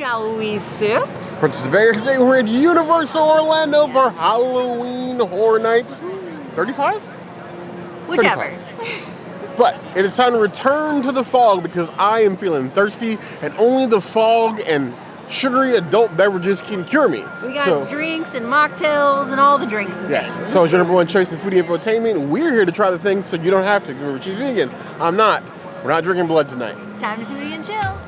Shall we sip? Princess Bear, today we're at Universal Orlando for Halloween Horror Nights 35? Whichever. 35. But it is time to return to the fog because I am feeling thirsty and only the fog and sugary adult beverages can cure me. We got drinks and mocktails and all the drinks and yes. things. So as your number one choice in foodie infotainment, we're here to try the things so you don't have to. Remember, she's vegan. I'm not. We're not drinking blood tonight. It's time to foodie and chill.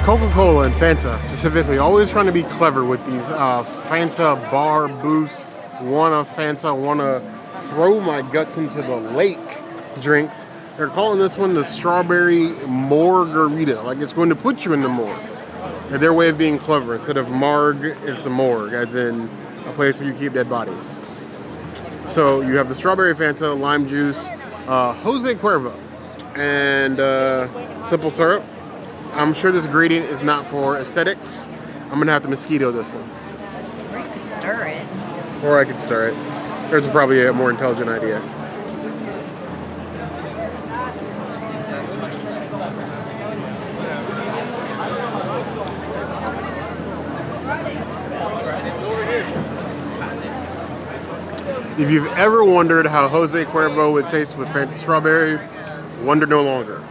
Coca-Cola and Fanta, specifically, always trying to be clever with these Fanta Bar booths. Wanna throw my guts into the lake drinks. They're calling this one the strawberry Morgue-arita, like it's going to put you in the morgue. And their way of being clever, instead of morgue, it's a morgue, as in a place where you keep dead bodies. So you have the strawberry Fanta, lime juice, Jose Cuervo, and simple syrup. I'm sure this ingredient is not for aesthetics. I'm gonna have to mosquito this one. Or you could stir it. Or I could stir it. There's probably a more intelligent idea. If you've ever wondered how Jose Cuervo would taste with Fanta strawberry, wonder no longer.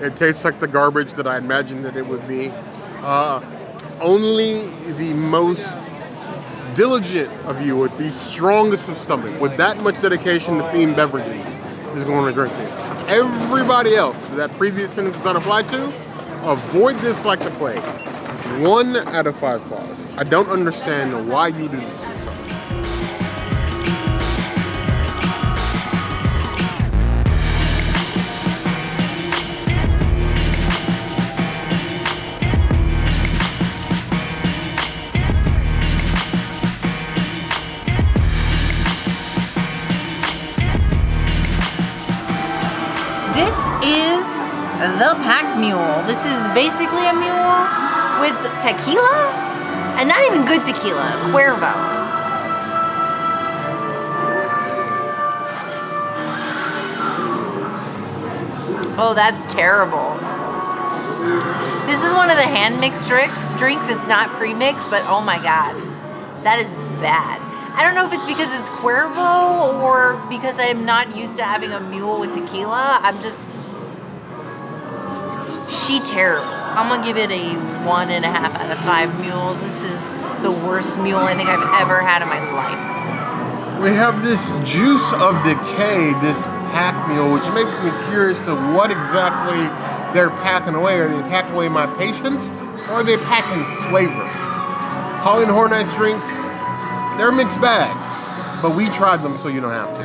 It tastes like the garbage that I imagined that it would be. Only the most diligent of you with the strongest of stomach, with that much dedication to themed beverages, is going to drink this. Everybody else that previous sentence does not apply to, avoid this like the plague. 1 out of 5 claws. I don't understand why you do this to yourself. This is the Pack Mule. This is basically a mule with tequila, and not even good tequila, Cuervo. Oh, that's terrible. This is one of the hand-mixed drinks. It's not pre-mixed, but oh my God, that is bad. I don't know if it's because it's Cuervo or because I'm not used to having a mule with tequila. She terrible. I'm gonna give it a 1.5 out of 5 mules. This is the worst mule I think I've ever had in my life. We have this juice of decay, this pack mule, which makes me curious to what exactly they're packing away. Are they packing away my patience, or are they packing flavor? Halloween Horror Nights drinks, they're a mixed bag, but we tried them so you don't have to.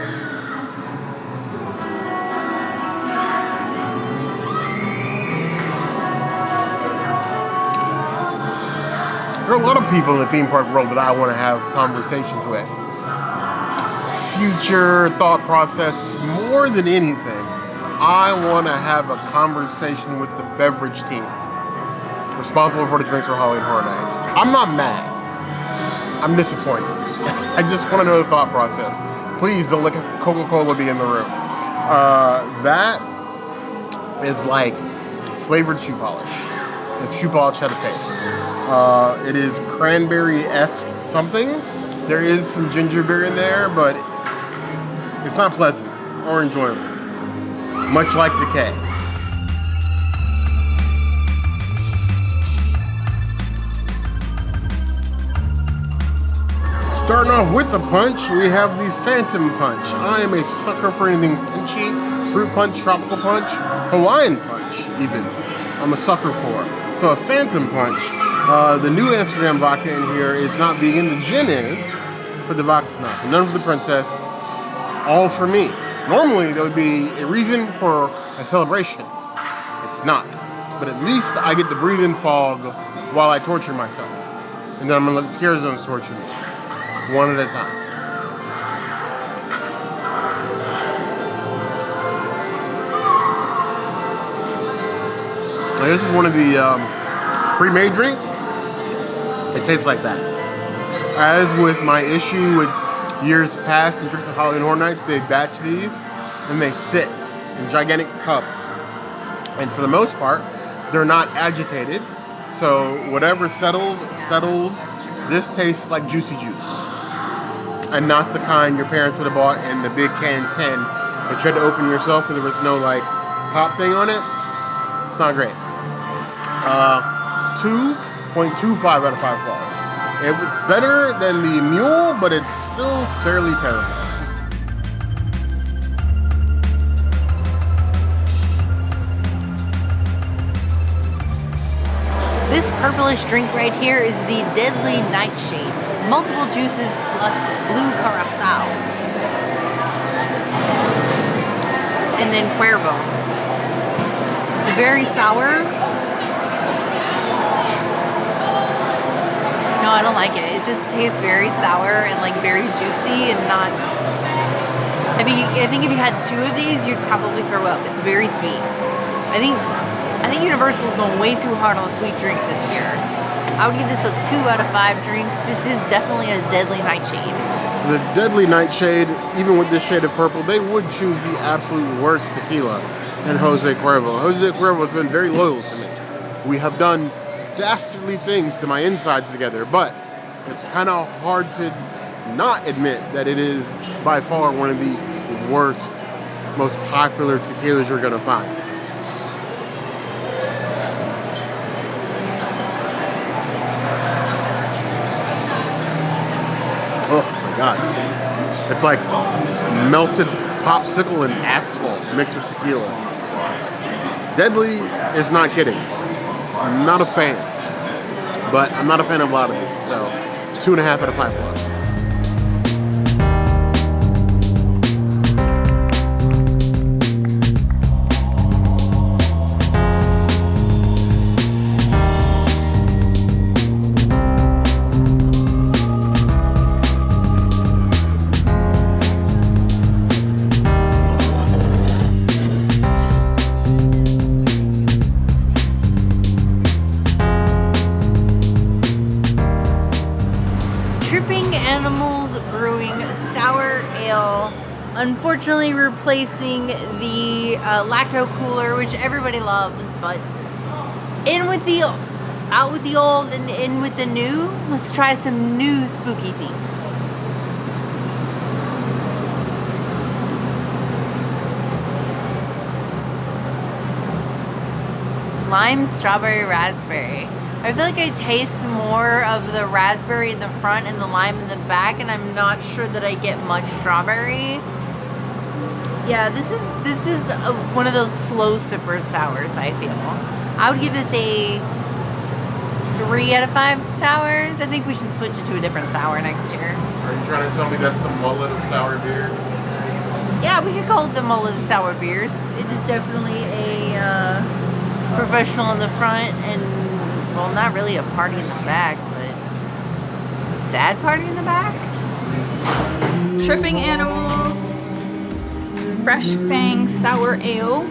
There are a lot of people in the theme park world that I want to have conversations with. Future thought process, more than anything, I want to have a conversation with the beverage team responsible for the drinks for Halloween Horror Nights. I'm not mad. I'm disappointed. I just want to know the thought process. Please don't let Coca-Cola be in the room. That is like flavored shoe polish. If shoe polish had a taste. It is cranberry-esque something. There is some ginger beer in there, but it's not pleasant or enjoyable. Much like decay. Starting off with the punch, we have the Phantom Punch. I am a sucker for anything punchy. Fruit punch, tropical punch, Hawaiian punch, even. I'm a sucker for. So a Phantom Punch. The new Amsterdam vodka in here is not vegan. The gin is, but the vodka's not. So none for the princess. All for me. Normally, there would be a reason for a celebration. It's not. But at least I get to breathe in fog while I torture myself. And then I'm gonna let the scare zones torture me. One at a time. Now, this is one of the pre-made drinks. It tastes like that. As with my issue with years past in drinks of Halloween Horror Nights, they batch these and they sit in gigantic tubs. And for the most part, they're not agitated. So whatever settles. This tastes like juicy juice. And not the kind your parents would have bought in the big can tin that you had to open yourself because there was no like pop thing on it. It's not great. 2.25 out of 5 claws. It's better than the Mule, but it's still fairly terrible. This purplish drink right here is the Deadly Nightshade, which is multiple juices plus blue curaçao. And then Cuervo. It's very sour. No, I don't like it. It just tastes very sour and like very juicy and not... I think if you had 2 of these, you'd probably throw up. It's very sweet. I think Universal is going way too hard on sweet drinks this year. I would give this a 2 out of 5 drinks. This is definitely a Deadly Nightshade. The Deadly Nightshade, even with this shade of purple, they would choose the absolute worst tequila in Jose Cuervo. Jose Cuervo has been very loyal to me. We have done dastardly things to my insides together, but it's kind of hard to not admit that it is by far one of the worst, most popular tequilas you're going to find. Oh my God. It's like melted popsicle and asphalt mixed with tequila. Deadly is not kidding. I'm not a fan. But I'm not a fan of a lot of these, so 2.5 out of 5 plus. Unfortunately replacing the lacto cooler, which everybody loves, but out with the old and in with the new. Let's try some new spooky things. Lime, strawberry, raspberry. I feel like I taste more of the raspberry in the front and the lime in the back, and I'm not sure that I get much strawberry. Yeah, this is one of those slow sipper sours, I feel. I would give this a 3 out of 5 sours. I think we should switch it to a different sour next year. Are you trying to tell me that's the mullet of sour beers? Yeah, we could call it the mullet of sour beers. It is definitely a professional in the front and, well, not really a party in the back, but a sad party in the back. Tripping Animals Fresh Fangs Sour Ale.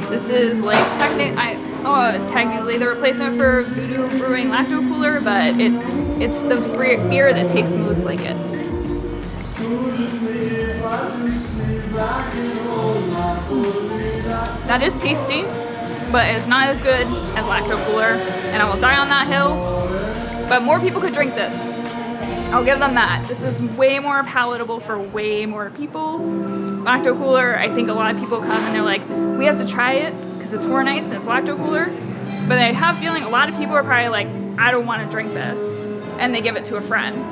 This is like it's technically the replacement for Voodoo Brewing Lacto Cooler, but it's the beer that tastes most like it. That is tasty, but it's not as good as Lacto Cooler, and I will die on that hill. But more people could drink this. I'll give them that. This is way more palatable for way more people. Lacto Cooler, I think a lot of people come and they're like, we have to try it because it's Horror Nights and it's Lacto Cooler. But I have a feeling a lot of people are probably like, I don't want to drink this. And they give it to a friend.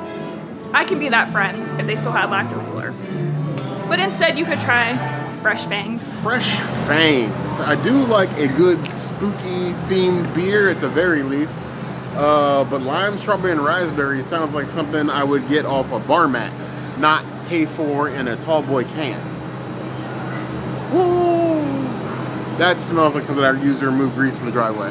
I could be that friend if they still had Lacto Cooler. But instead you could try Fresh Fangs. Fresh Fangs. I do like a good spooky themed beer at the very least. But lime, strawberry, and raspberry sounds like something I would get off a bar mat, not pay for in a tall boy can. Woo! That smells like something I would use to remove grease from the driveway.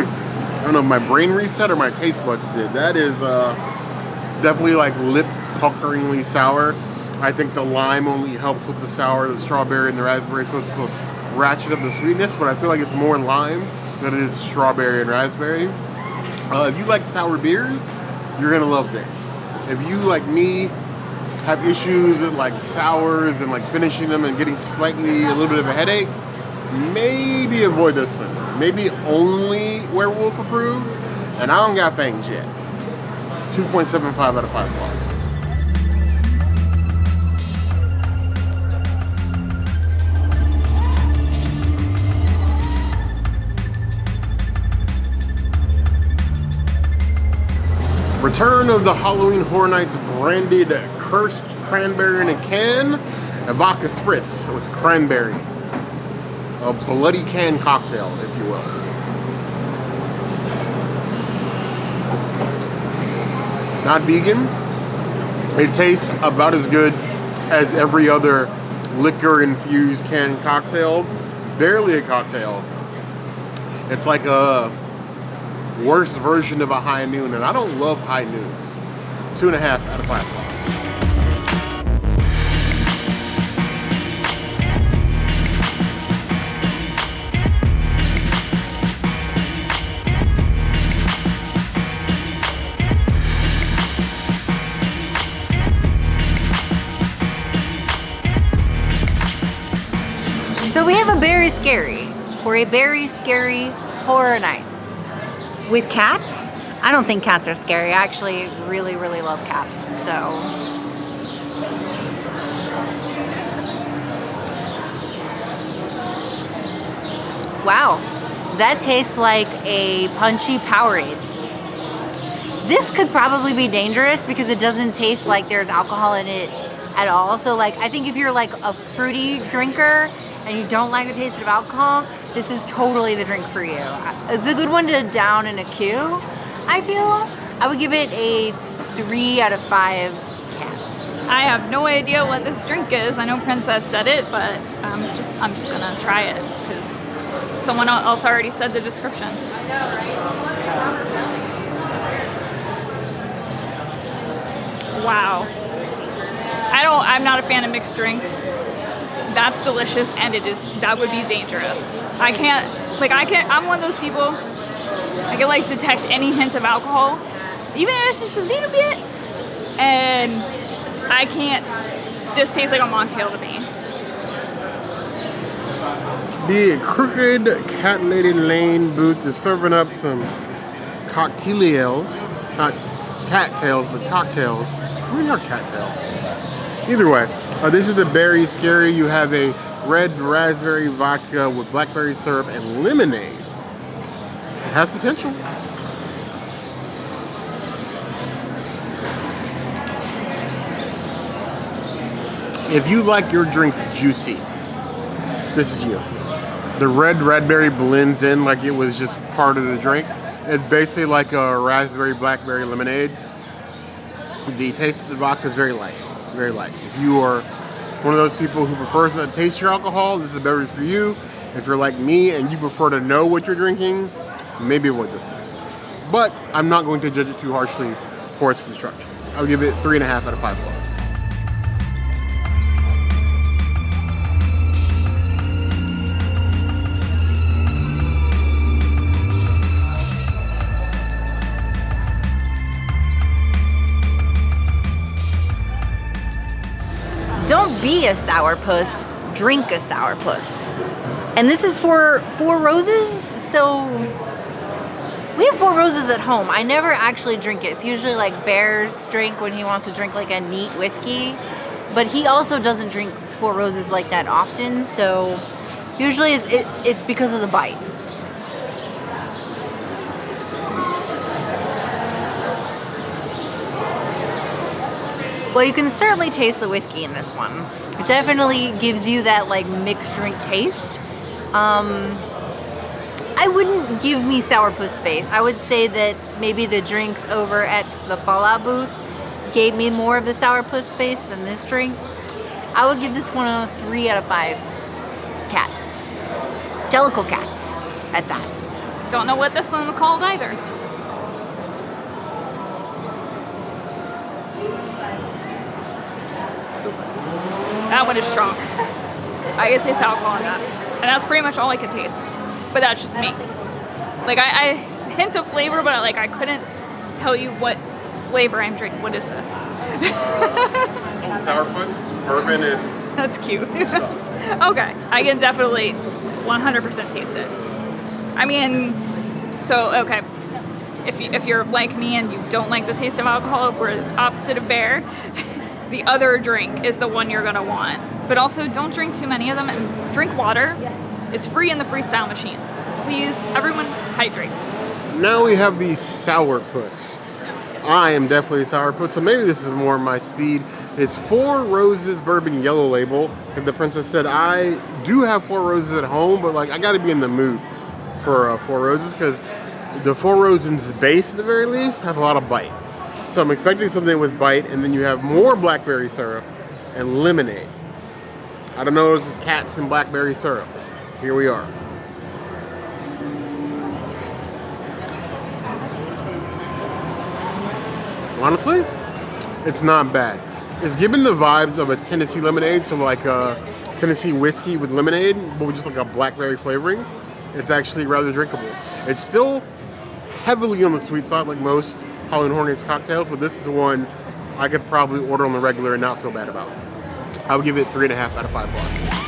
I don't know if my brain reset or my taste buds did. That is definitely like lip puckeringly sour. I think the lime only helps with the sour. The strawberry and the raspberry supposed to ratchet up the sweetness, but I feel like it's more lime than it is strawberry and raspberry. If you like sour beers, you're gonna love this. If you, like me, have issues with like sours and like finishing them and getting slightly a little bit of a headache, maybe avoid this one. Maybe only werewolf approved, and I don't got Fangs yet. 2.75 out of 5 plus. Return of the Halloween Horror Nights branded Cursed Cranberry in a can, a vodka Spritz, so it's cranberry. A bloody can cocktail, if you will. Not vegan. It tastes about as good as every other liquor-infused canned cocktail. Barely a cocktail. It's like a worst version of a high noon, and I don't love high noons. 2.5 out of 5 plus. So we have a berry scary for a very scary horror night. With cats, I don't think cats are scary. I actually really, really love cats. So, wow, that tastes like a punchy Powerade. This could probably be dangerous because it doesn't taste like there's alcohol in it at all. So like, I think if you're like a fruity drinker and you don't like the taste of alcohol, this is totally the drink for you. It's a good one to down in a queue, I feel. I would give it a 3 out of 5 cats. I have no idea what this drink is. I know Princess said it, but I'm just gonna try it because someone else already said the description. I know, right? Wow. I'm not a fan of mixed drinks. That's delicious, and that would be dangerous. I'm one of those people, I can like detect any hint of alcohol, even if it's just a little bit, and I can't, this tastes like a mocktail to me. The Crooked Cat Lady Lane booth is serving up some cocktails, not cattails, but cocktails. What are cattails? Either way, this is the Berry Scary. You have a red raspberry vodka with blackberry syrup and lemonade. It has potential. If you like your drinks juicy, this is you. The red raspberry blends in like it was just part of the drink. It's basically like a raspberry blackberry lemonade. The taste of the vodka is very light, very light. If you are one of those people who prefers not to taste your alcohol, this is a beverage for you. If you're like me and you prefer to know what you're drinking, maybe avoid this one. But I'm not going to judge it too harshly for its construction. I'll give it 3.5 out of 5 plus. Don't be a sourpuss, drink a sourpuss. And this is for 4 Roses, so we have 4 Roses at home. I never actually drink it. It's usually like Bear's drink when he wants to drink like a neat whiskey, but he also doesn't drink 4 Roses like that often, so usually it's because of the bite. Well, you can certainly taste the whiskey in this one. It definitely gives you that like mixed drink taste. I wouldn't give me sourpuss face. I would say that maybe the drinks over at the Fallout booth gave me more of the sourpuss face than this drink. I would give this one a 3 out of 5 cats. Jellicle cats at that. Don't know what this one was called either. That one is strong. I can taste alcohol in that. And that's pretty much all I can taste. But that's just me. Like, I hint of flavor, but like I couldn't tell you what flavor I'm drinking. What is this? Sourpuss, bourbon, and That's cute. Okay, I can definitely 100% taste it. I mean, so, okay. If you're like me and you don't like the taste of alcohol, if we're opposite of Bear, the other drink is the one you're gonna want. But also, don't drink too many of them and drink water. It's free in the freestyle machines. Please, everyone, hydrate. now we have the sourpuss. I am definitely a sourpuss, so maybe this is more my speed. It's 4 Roses Bourbon Yellow Label. And the princess said, I do have 4 Roses at home, but like I gotta be in the mood for 4 Roses because the 4 Roses base at the very least has a lot of bite. So I'm expecting something with bite, and then you have more blackberry syrup and lemonade. I don't know, it's cats and blackberry syrup. Here we are. Honestly, it's not bad. It's giving the vibes of a Tennessee lemonade, so like a Tennessee whiskey with lemonade, but with just like a blackberry flavoring. It's actually rather drinkable. It's still heavily on the sweet side, like most Halloween Hornets cocktails, but this is one I could probably order on the regular and not feel bad about. I would give it 3.5 out of 5 plus.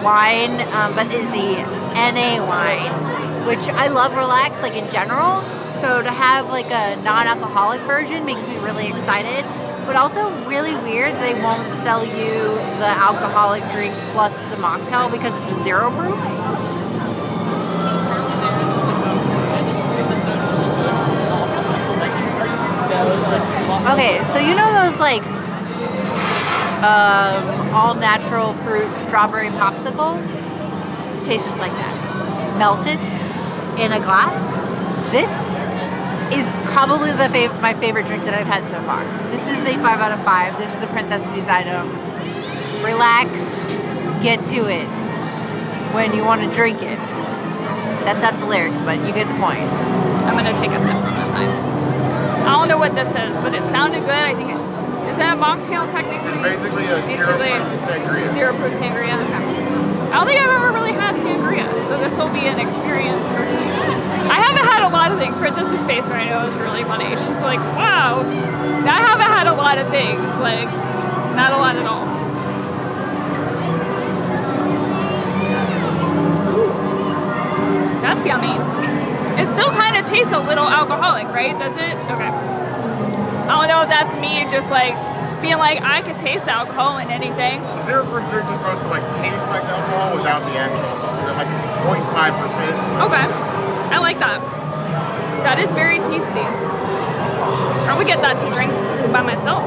Wine, but is the NA wine, which I love relax, like in general. So to have like a non-alcoholic version makes me really excited, but also really weird they won't sell you the alcoholic drink plus the mocktail because it's a 0 proof. Okay, so you know those like all natural fruit strawberry popsicles? It tastes just like that. Melted in a glass. This is probably my favorite drink that I've had so far. This is a 5 out of 5. This is a Princessity's item. Relax, get to it when you want to drink it. That's not the lyrics, but you get the point. I'm gonna take a sip from this side. I don't know what this is, but it sounded good. I think is that a mocktail technically? Basically a 0 proof sangria. 0 proof sangria, okay. I don't think I've ever really had sangria, so this will be an experience for me. I haven't had a lot of things. Princess's face right now is really funny. She's like, wow, I haven't had a lot of things. Like, not a lot at all. Ooh, that's yummy. It still kind of tastes a little alcoholic, right? Does it? Okay. I don't know if that's me just like being like, I could taste the alcohol in anything. 0 proof drink is supposed to like taste like alcohol without the actual alcohol. Like 0.5%. Okay. I like that. That is very tasty. I would get that to drink by myself.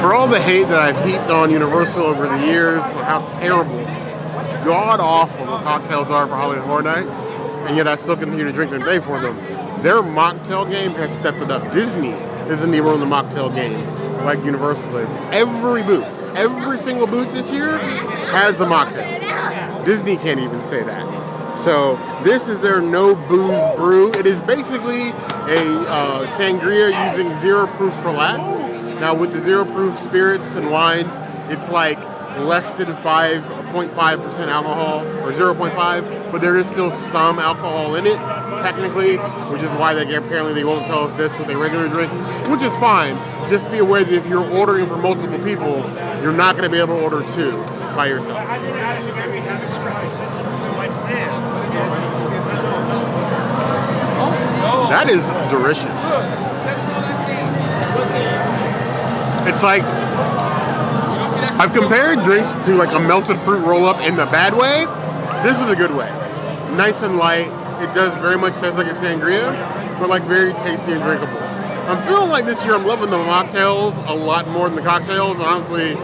For all the hate that I've heaped on Universal over the years, or how terrible, god awful the cocktails are for Halloween Horror Nights, and yet I still continue to drink and pay for them. Their mocktail game has stepped it up. Disney isn't even on the mocktail game like Universal is. Every booth, every single booth this year has a mocktail. Disney can't even say that. So this is their no booze brew. It is basically a sangria using 0 proof relax. Now with the 0 proof spirits and wines, it's like less than 0.5% alcohol or 0.5, but there is still some alcohol in it technically, which is why apparently they won't sell us this with a regular drink, which is fine. Just be aware that if you're ordering for multiple people, you're not going to be able to order 2 by yourself. That is delicious. It's like I've compared drinks to like a melted fruit roll-up in the bad way. This is a good way. Nice and light. It does very much taste like a sangria, but like very tasty and drinkable. I'm feeling like this year I'm loving the mocktails a lot more than the cocktails. Honestly,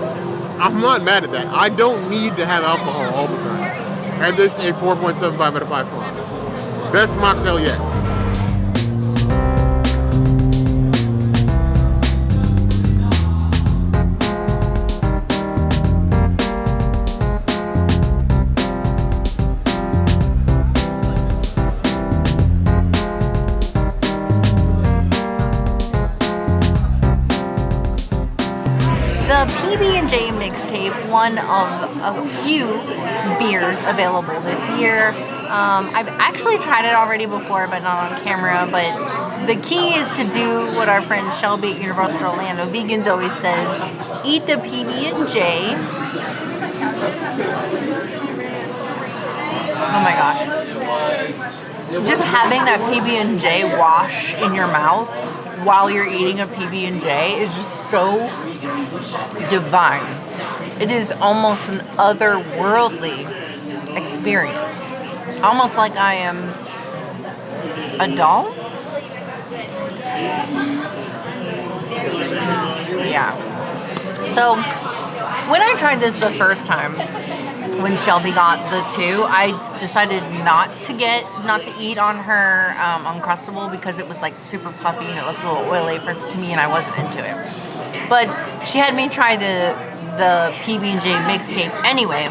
I'm not mad at that. I don't need to have alcohol all the time. I had this a 4.75 out of 5 plus. Best mocktail yet. The PB&J mixtape, one of a few beers available this year. I've actually tried it already before, but not on camera. But the key is to do what our friend Shelby at Universal Orlando Vegans always says: eat the PB&J. Oh my gosh! Just having that PB&J wash in your mouth while you're eating a PB&J is just so divine. It is almost an otherworldly experience. Almost like I am a doll. Yeah. So when I tried this the first time, when Shelby got the 2, I decided not to eat on her Uncrustable because it was like super puffy and it looked a little oily to me and I wasn't into it. But she had me try the PB&J mixtape anyway,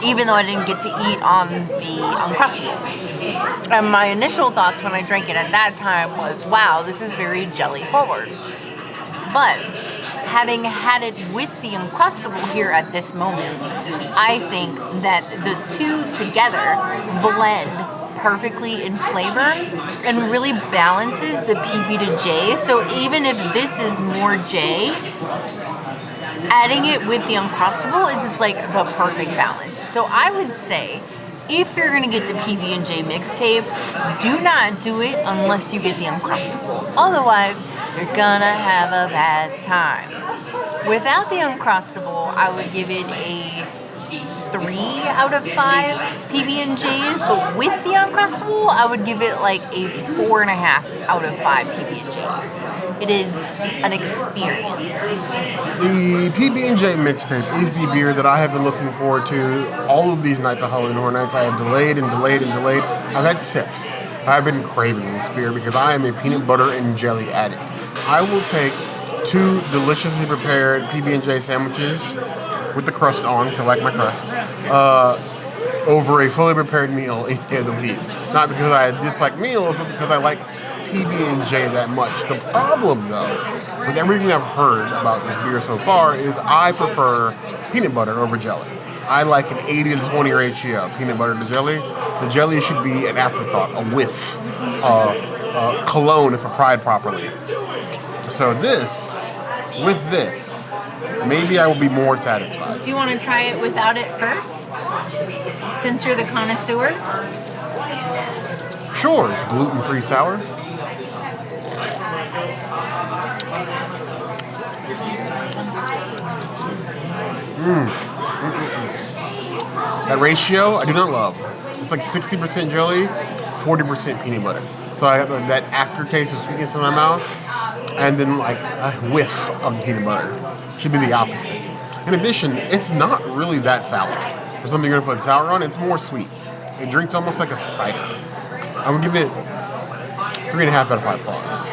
even though I didn't get to eat on the Uncrustable. And my initial thoughts when I drank it at that time was, wow, this is very jelly forward. But having had it with the Uncrustable here at this moment, I think that the two together blend perfectly in flavor and really balances the PB to J. So even if this is more J, adding it with the Uncrustable is just like the perfect balance. So I would say, if you're gonna get the PB&J mixtape, do not do it unless you get the Uncrustable. Otherwise, you're gonna have a bad time. Without the Uncrustable, I would give it a 3 out of 5 PB&Js, but with the Uncrustable, I would give it like a 4.5 out of 5 PB&Js. It is an experience. The PB&J mixtape is the beer that I have been looking forward to all of these nights of Halloween Horror Nights. I have delayed and delayed and delayed. I've had sips. I've been craving this beer because I am a peanut butter and jelly addict. I will take 2 deliciously prepared PB&J sandwiches with the crust on, because I like my crust, over a fully prepared meal any day of the week. Not because I dislike meals, but because I like PB&J that much. The problem, though, with everything I've heard about this beer so far, is I prefer peanut butter over jelly. I like an 80-20 ratio, peanut butter to jelly. The jelly should be an afterthought, a whiff, cologne if applied properly. So with this, maybe I will be more satisfied. Do you want to try it without it first? Since you're the connoisseur? Sure, it's gluten-free sour. That ratio, I do not love. It's like 60% jelly, 40% peanut butter. So I have that aftertaste of sweetness in my mouth, and then like a whiff of the peanut butter. Should be the opposite. In addition, it's not really that sour. There's something you're gonna put sour on, it's more sweet. It drinks almost like a cider. I would give it 3.5 out of 5 claws.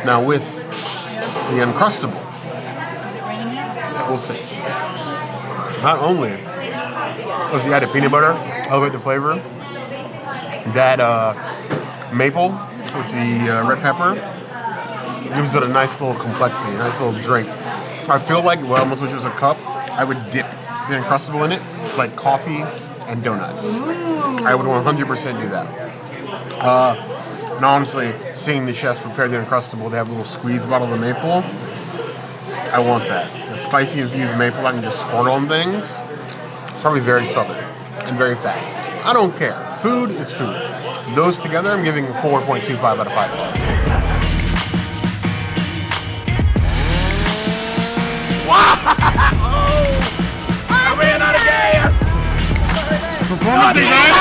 Now with the Uncrustable, we'll see. Not only if you add a peanut butter, elevate the flavor, that maple with the red pepper gives it a nice little complexity, a nice little drink. I feel like, well, almost was just a cup, I would dip the Uncrustable in it, like coffee and donuts. Ooh. I would 100% do that. And honestly, seeing the chefs prepare the Uncrustable, they have a little squeeze bottle of maple. I want that. The spicy infused maple, I can just squirt on things. It's probably very southern and very fatty. I don't care. Food is food. Those together, I'm giving 4.25 out of 5 plus. Oh! nothing, man.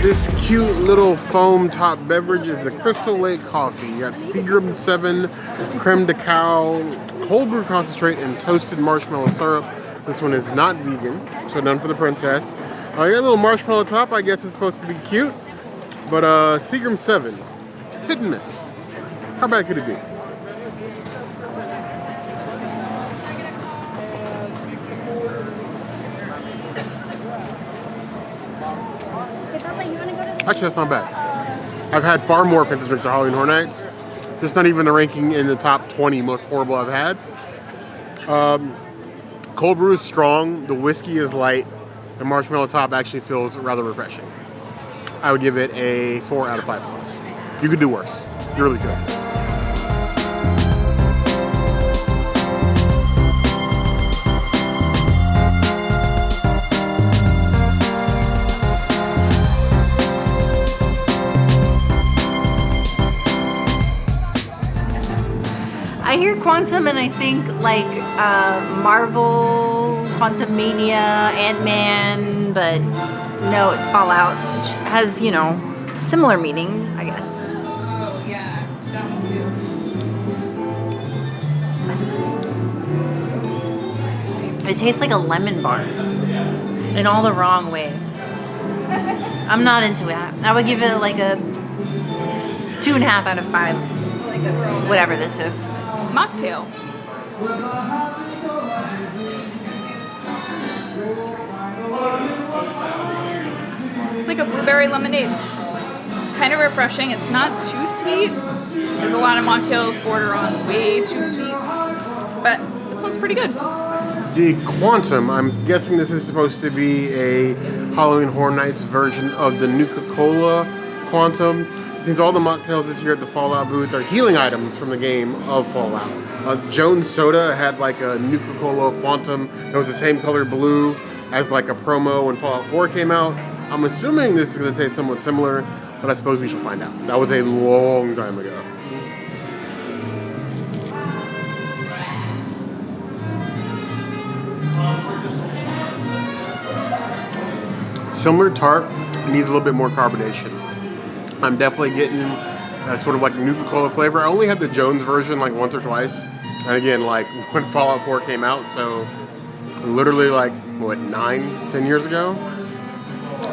This cute little foam top beverage is the Crystal Lake Coffee. You got Seagram 7, creme de cacao, cold brew concentrate, and toasted marshmallow syrup. This one is not vegan, so none for the princess. You got a little marshmallow top. I guess it's supposed to be cute, but Seagram 7, hit and miss. How bad could it be? Actually, that's not bad. I've had far more fancy drinks at Halloween Horror Nights. Just not even the ranking in the top 20 most horrible I've had. Cold brew is strong. The whiskey is light. The marshmallow top actually feels rather refreshing. I would give it a 4 out of 5 plus. You could do worse. You really could. I hear Quantum and I think like Marvel, Quantum Mania, Ant-Man, but no, it's Fallout, which has, you know, similar meaning, I guess. Oh, yeah, that one too. It tastes like a lemon bar in all the wrong ways. I'm not into it. I would give it like a 2.5 out of 5, whatever this is. Mocktail. It's like a blueberry lemonade. Kind of refreshing. It's not too sweet. There's a lot of mocktails border on way too sweet. But this one's pretty good. The Quantum, I'm guessing this is supposed to be a Halloween Horror Nights version of the Nuka-Cola Quantum. It seems all the mocktails this year at the Fallout booth are healing items from the game of Fallout. Jones Soda had like a Nuka-Cola Quantum that was the same color blue as like a promo when Fallout 4 came out. I'm assuming this is going to taste somewhat similar, but I suppose we shall find out. That was a long time ago. Similar tart, needs a little bit more carbonation. I'm definitely getting sort of like Nuka-Cola flavor. I only had the Jones version like once or twice. And again, like when Fallout 4 came out, so literally like, what, 9-10 years ago?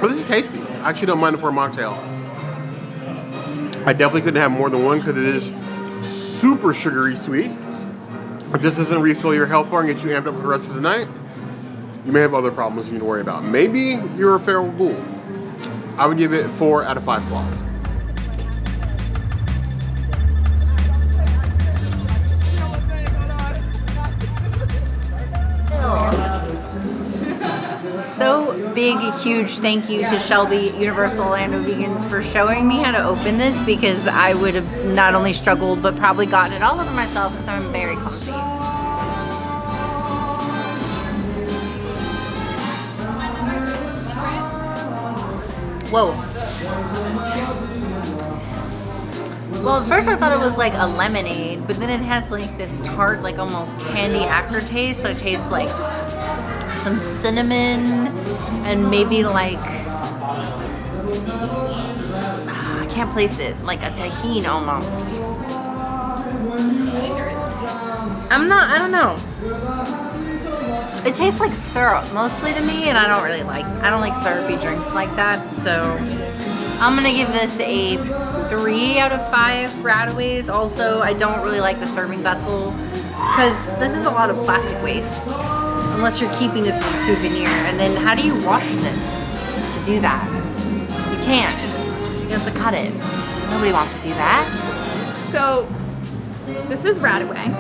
But this is tasty. I actually don't mind it for a mocktail. I definitely couldn't have more than one because it is super sugary sweet. If this doesn't refill your health bar and get you amped up for the rest of the night, you may have other problems you need to worry about. Maybe you're a feral ghoul. I would give it 4 out of 5 claws. So big, huge thank you to Shelby, Universal, and Vegans for showing me how to open this, because I would have not only struggled but probably gotten it all over myself because I'm very clumsy. Whoa. Well, at first I thought it was like a lemonade, but then it has like this tart, like almost candy aftertaste. So it tastes like some cinnamon and maybe like, I can't place it, like a tahini almost. I don't know. It tastes like syrup mostly to me, and I don't like syrupy drinks like that, so I'm gonna give this a 3 out of 5 Radaways. Also, I don't really like the serving vessel because this is a lot of plastic waste unless you're keeping this as a souvenir. And then how do you wash this to do that? You can't. You have to cut it. Nobody wants to do that. So this is Radaway.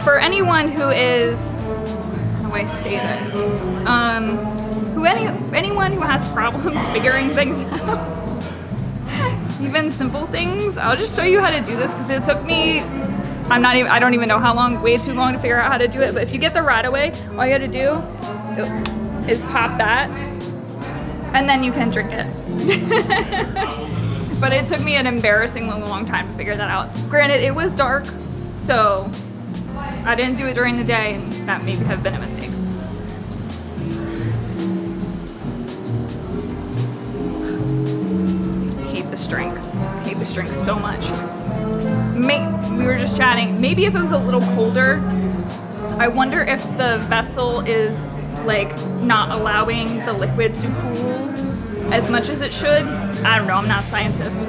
For anyone who is, how do I say this? Anyone who has problems figuring things out, even simple things, I'll just show you how to do this because it took me I don't even know how long, way too long to figure out how to do it. But if you get the right away, all you gotta do is pop that and then you can drink it. But it took me an embarrassingly long time to figure that out. Granted, it was dark, so I didn't do it during the day, and that maybe have been a mistake. Hate this drink. Hate this drink so much. We were just chatting. Maybe if it was a little colder, I wonder if the vessel is like not allowing the liquid to cool as much as it should. I don't know, I'm not a scientist.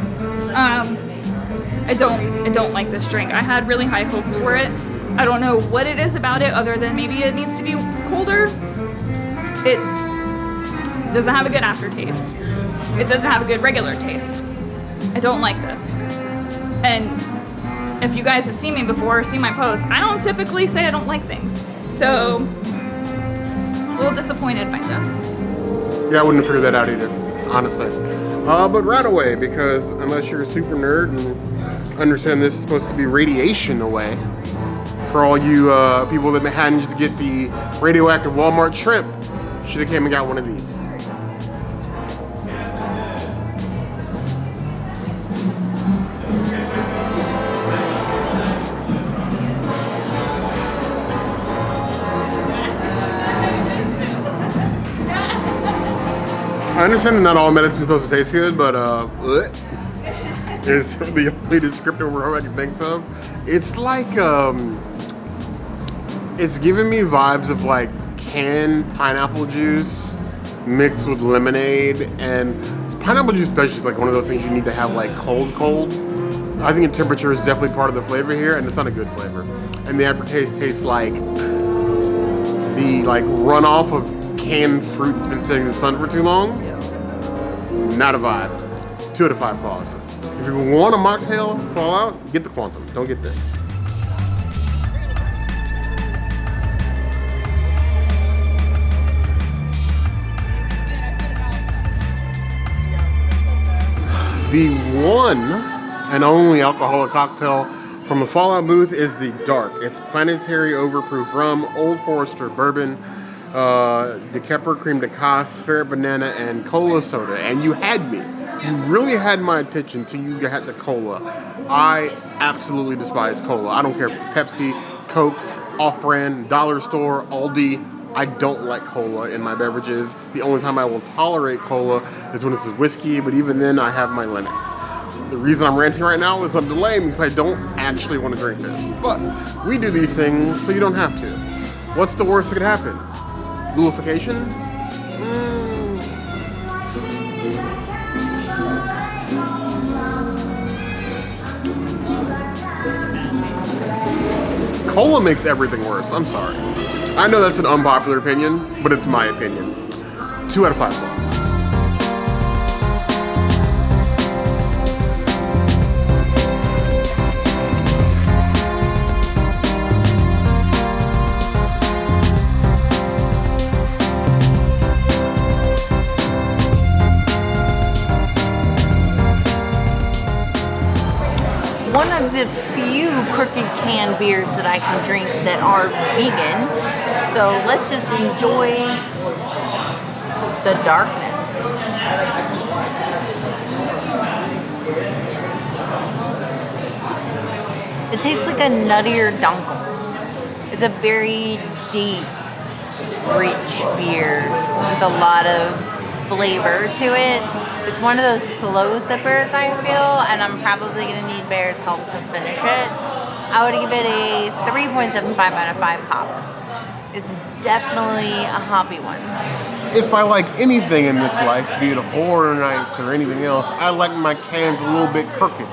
I don't like this drink. I had really high hopes for it. I don't know what it is about it other than maybe it needs to be colder. It doesn't have a good aftertaste. It doesn't have a good regular taste. I don't like this. And if you guys have seen me before, seen my posts, I don't typically say I don't like things. So, a little disappointed by this. Yeah, I wouldn't have figured that out either, honestly. But right away, because unless you're a super nerd and understand this is supposed to be radiation away, for all you people that managed to get the radioactive Walmart shrimp, should have came and got one of these. I understand that not all medicine is supposed to taste good, but is the only descriptive word I can think of. It's like it's giving me vibes of like canned pineapple juice mixed with lemonade, and pineapple juice especially is like one of those things you need to have like cold. I think the temperature is definitely part of the flavor here, and it's not a good flavor. And the aftertaste tastes like the runoff of canned fruit that's been sitting in the sun for too long. Not a vibe. 2 out of 5 claws. If you want a mocktail Fallout, get the Quantum. Don't get this. The one and only alcoholic cocktail from the Fallout booth is the Dark. It's Planetary Overproof Rum, Old Forester Bourbon, DeKuyper Crème de Cassis, Ferret Banana, and Cola Soda. And you had me. You really had my attention till you had the cola. I absolutely despise cola. I don't care if it's Pepsi, Coke, off-brand, dollar store, Aldi. I don't like cola in my beverages. The only time I will tolerate cola is when it's whiskey, but even then I have my limits. The reason I'm ranting right now is I'm delaying because I don't actually want to drink this. But we do these things so you don't have to. What's the worst that could happen? Lulification? Cola makes everything worse. I'm sorry. I know that's an unpopular opinion, but it's my opinion. 2 out of 5 claws. One of the few crooked can beers that I can drink that are vegan. So let's just enjoy the darkness. It tastes like a nuttier dunkel. It's a very deep, rich beer with a lot of flavor to it. It's one of those slow sippers, I feel, and I'm probably going to need Bear's help to finish it. I would give it a 3.75 out of 5 hops. It's definitely a hoppy one. If I like anything in this life, be it a horror nights or anything else, I like my cans a little bit crooked.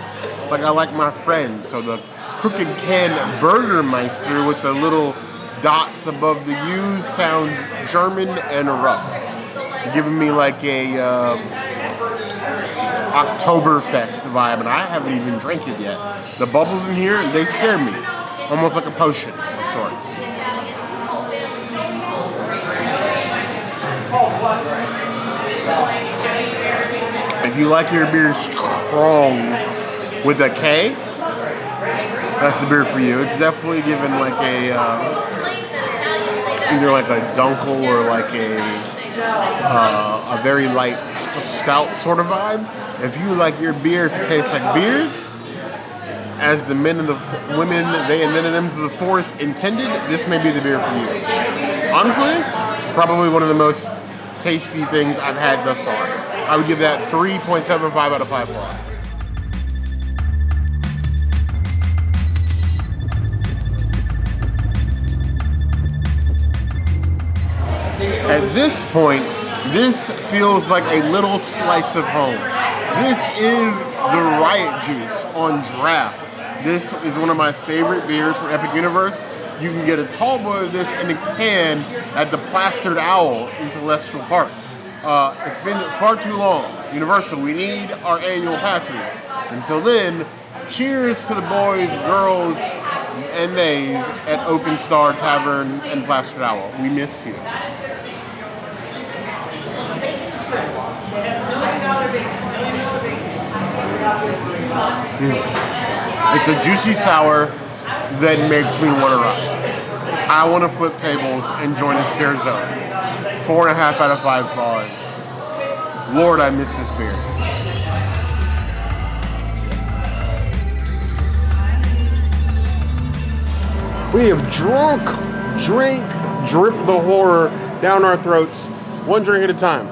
Like I like my friends. So the crooked can Burgermeister with the little dots above the U's sounds German and rough. Giving me like a Oktoberfest vibe, and I haven't even drank it yet. The bubbles in here, they scare me. Almost like a potion of sorts. If you like your beer strong with a K, that's the beer for you. It's definitely given like a either like a dunkel or like a very light stout sort of vibe. If you like your beer to taste like beers, as the men and the women, they and then and them of the forest intended, this may be the beer for you. Honestly, it's probably one of the most tasty things I've had thus far. I would give that 3.75 out of 5 plus. At this point, this feels like a little slice of home. This is the Riot Juice on draft. This is one of my favorite beers from Epic Universe. You can get a tall boy of this in a can at the Plastered Owl in Celestial Park. It's been far too long. Universal, we need our annual passes. Until then, cheers to the boys, girls, and theys at Oaken Star Tavern and Plastered Owl. We miss you. It's a juicy sour that makes me want to run. I want to flip tables and join a scare zone. 4.5 out of 5 bars. Lord, I miss this beer. We have dripped the horror down our throats, one drink at a time.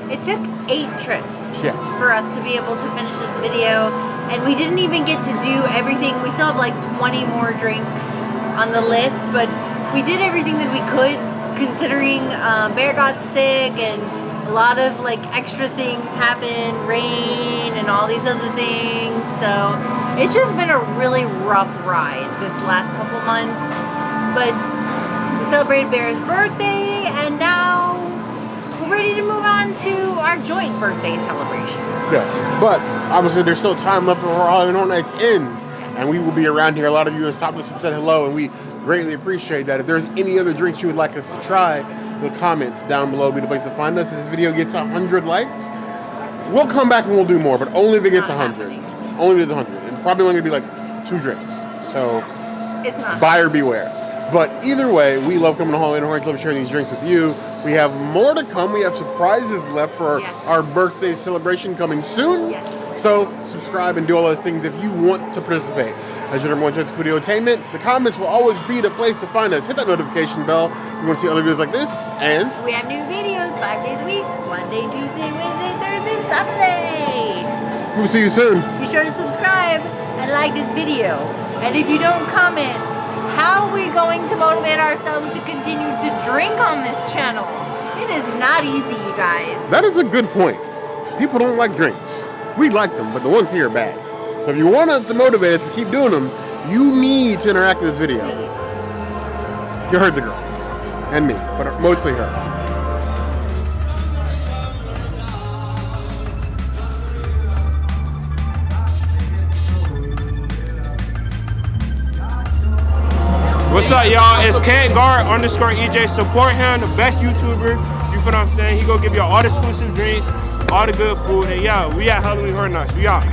It took 8 trips Yes. for us to be able to finish this video, and we didn't even get to do everything. We still have like 20 more drinks on the list, but we did everything that we could, considering Bear got sick and a lot of like extra things happened, rain and all these other things. So it's just been a really rough ride this last couple months, but we celebrated Bear's birthday, and now we're ready to move on to our joint birthday celebration. Yes, but obviously there's still time left before Halloween Horror Nights ends, and we will be around here. A lot of you have stopped us and said hello, and we greatly appreciate that. If there's any other drinks you would like us to try, the comments down below will be the place to find us. If this video gets 100 likes, we'll come back and we'll do more, but only if it gets 100. Only if it's 100. It's probably only going to be like 2 drinks, so It's not. buyer beware. But either way, we love coming to Halloween Horror Nights, love sharing these drinks with you. We have more to come. We have surprises left for our birthday celebration coming soon. Yes. So subscribe and do all those things if you want to participate. As your number one choice for video entertainment, the comments will always be the place to find us. Hit that notification bell if you want to see other videos like this. And We have new videos 5 days a week, Monday, Tuesday, Wednesday, Thursday, Saturday. we'll see you soon. Be sure to subscribe and like this video. And if you don't comment, how are we going to motivate ourselves to continue to drink on this channel? It is not easy, you guys. That is a good point. People don't like drinks. We like them, but the ones here are bad. So if you want us to motivate us to keep doing them, you need to interact with this video. You heard the girl. And me, but mostly her. What's up, y'all? It's @guard_EJ. Support him, the best YouTuber. You feel what I'm saying? He gonna give y'all all the exclusive drinks, all the good food. And yeah, we at Halloween Horror Nights. We out.